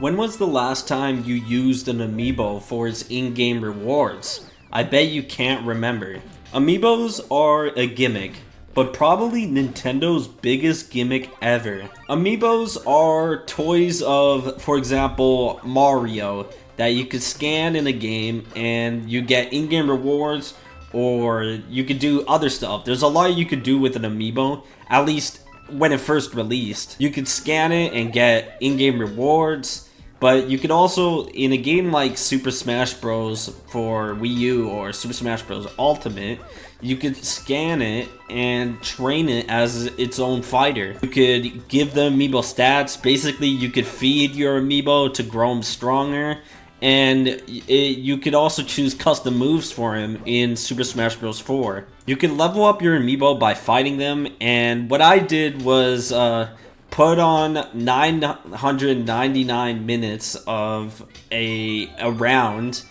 When was the last time you used an Amiibo for its in-game rewards? I bet you can't remember. Amiibos are a gimmick, but probably Nintendo's biggest gimmick ever. Amiibos are toys of, for example, Mario, that you could scan in a game and you get in-game rewards, or you could do other stuff. There's a lot you could do with an Amiibo, at least when it first released. You could scan it and get in-game rewards, but you could also, in a game like Super Smash Bros. For Wii U or Super Smash Bros. Ultimate, you could scan it and train it as its own fighter. You could give the Amiibo stats. Basically, you could feed your Amiibo to grow him stronger. And you could also choose custom moves for him in Super Smash Bros. 4. You could level up your Amiibo by fighting them, and what I did was put on 999 minutes of a round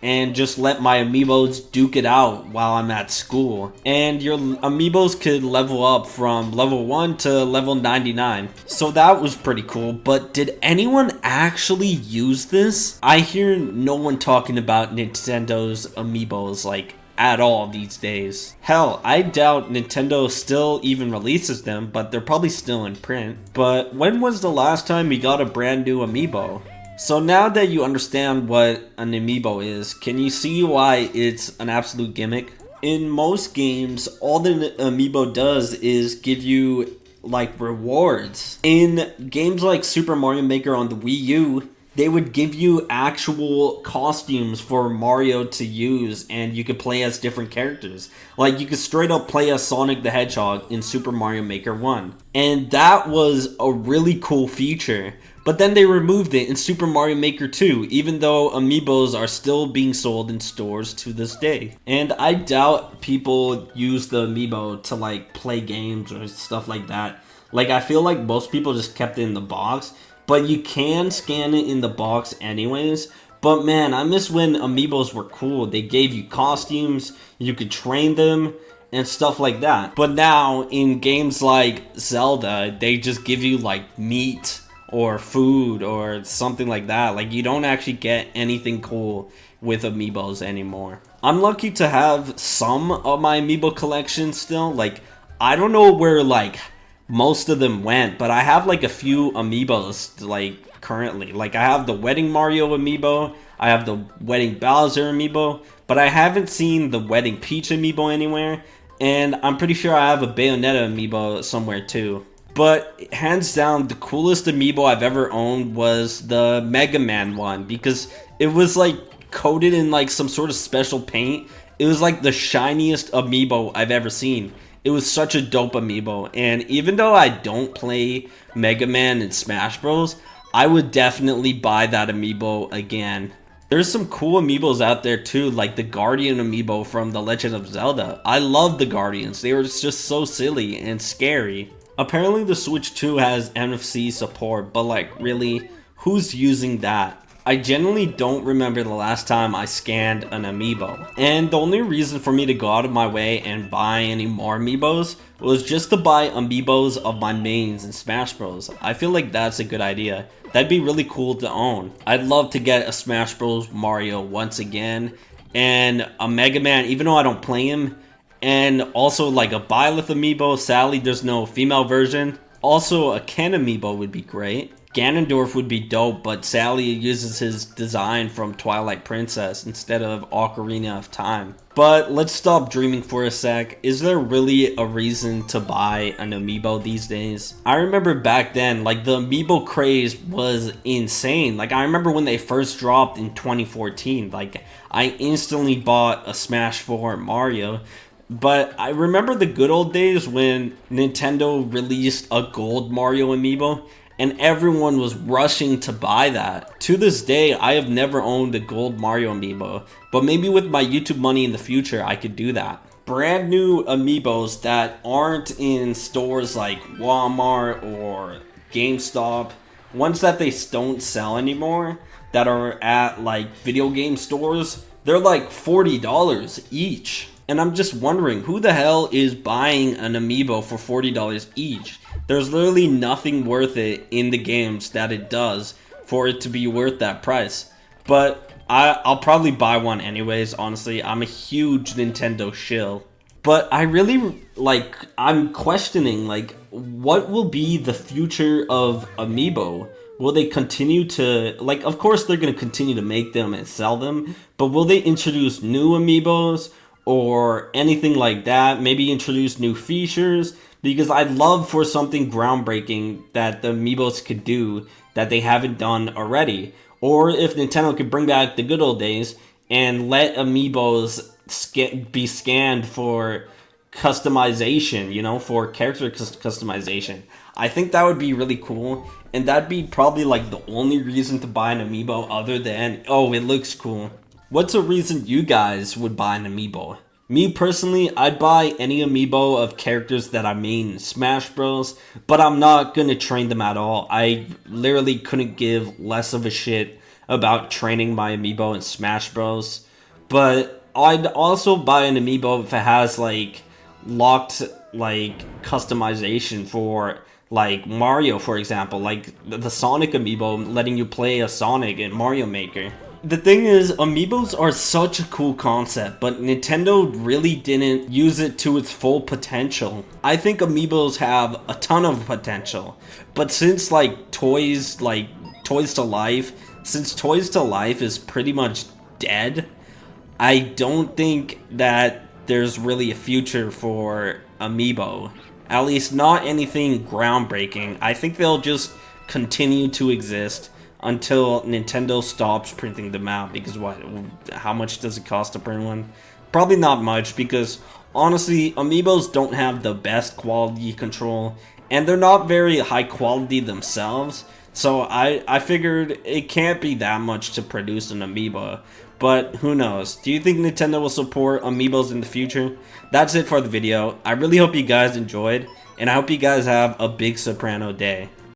and just let my Amiibos duke it out while I'm at school. And your Amiibos could level up from level 1 to level 99. So that was pretty cool, but did anyone actually use this? I hear no one talking about Nintendo's Amiibos like at all these days. Hell, I doubt Nintendo still even releases them, but they're probably still in print. But when was the last time we got a brand new Amiibo? So now that you understand what an Amiibo is, can you see why it's an absolute gimmick? In most games, all the Amiibo does is give you like rewards. In games like Super Mario Maker on the Wii U, they would give you actual costumes for Mario to use, and you could play as different characters. Like, you could straight up play as Sonic the Hedgehog in Super Mario Maker 1. And that was a really cool feature. But then they removed it in Super Mario Maker 2, even though Amiibos are still being sold in stores to this day. And I doubt people use the Amiibo to like play games or stuff like that. Like, I feel like most people just kept it in the box. But you can scan it in the box anyways. But man, I miss when Amiibos were cool. They gave you costumes, you could train them, and stuff like that. But now, in games like Zelda, they just give you like meat or food or something like that. Like, you don't actually get anything cool with Amiibos anymore. I'm lucky to have some of my Amiibo collection still. Like, I don't know where like most of them went, but I have like a few Amiibos like currently. Like, I have the Wedding Mario Amiibo, I have the Wedding Bowser Amiibo, but I haven't seen the Wedding Peach Amiibo anywhere, and I'm pretty sure I have a Bayonetta Amiibo somewhere too. But hands down, the coolest Amiibo I've ever owned was the Mega Man one, because it was like coated in like some sort of special paint. It was like the shiniest Amiibo I've ever seen. It was such a dope Amiibo, and even though I don't play Mega Man and Smash Bros, I would definitely buy that Amiibo again. There's some cool Amiibos out there too, like the Guardian Amiibo from The Legend of Zelda. I love the Guardians, they were just so silly and scary. Apparently the Switch 2 has NFC support, but like, really, who's using that? I genuinely don't remember the last time I scanned an Amiibo. And the only reason for me to go out of my way and buy any more Amiibos was just to buy Amiibos of my mains in Smash Bros. I feel like that's a good idea. That'd be really cool to own. I'd love to get a Smash Bros. Mario once again, and a Mega Man, even though I don't play him, and also like a Byleth Amiibo. Sadly, there's no female version. Also, a Ken Amiibo would be great. Ganondorf would be dope, but sadly it uses his design from Twilight Princess instead of Ocarina of Time. But let's stop dreaming for a sec. Is there really a reason to buy an Amiibo these days? I remember back then, like, the Amiibo craze was insane. Like, I remember when they first dropped in 2014, like, I instantly bought a Smash 4 Mario. But I remember the good old days when Nintendo released a gold Mario Amiibo, and everyone was rushing to buy that. To this day, I have never owned a gold Mario Amiibo, but maybe with my YouTube money in the future, I could do that. Brand new Amiibos that aren't in stores like Walmart or GameStop, ones that they don't sell anymore, that are at like video game stores, they're like $40 each. And I'm just wondering, who the hell is buying an Amiibo for $40 each? There's literally nothing worth it in the games that it does for it to be worth that price. But I'll probably buy one anyways, honestly. I'm a huge Nintendo shill. But I really, like, I'm questioning, like, what will be the future of Amiibo? Will they continue to, like, of course they're going to continue to make them and sell them, but will they introduce new Amiibos or anything like that? Maybe introduce new features? Because I'd love for something groundbreaking that the Amiibos could do that they haven't done already. Or if Nintendo could bring back the good old days and let Amiibos be scanned for customization, you know, for character customization. I think that would be really cool, and that'd be probably like the only reason to buy an Amiibo other than, oh, it looks cool. What's a reason you guys would buy an Amiibo? Me personally, I'd buy any Amiibo of characters that I main Smash Bros, but I'm not gonna train them at all. I literally couldn't give less of a shit about training my Amiibo in Smash Bros. But I'd also buy an Amiibo if it has like locked like customization for like Mario, for example, like the Sonic Amiibo letting you play a Sonic in Mario Maker. The thing is, Amiibos are such a cool concept, but Nintendo really didn't use it to its full potential. I think Amiibos have a ton of potential, but since Toys to Life, since Toys to Life is pretty much dead, I don't think that there's really a future for Amiibo. At least not anything groundbreaking. I think they'll just continue to exist until Nintendo stops printing them out, because how much does it cost to print one? Probably not much, because honestly, Amiibos don't have the best quality control, and they're not very high quality themselves, so I figured it can't be that much to produce an Amiibo, but who knows? Do you think Nintendo will support Amiibos in the future? That's it for the video. I really hope you guys enjoyed, and I hope you guys have a big Soprano day.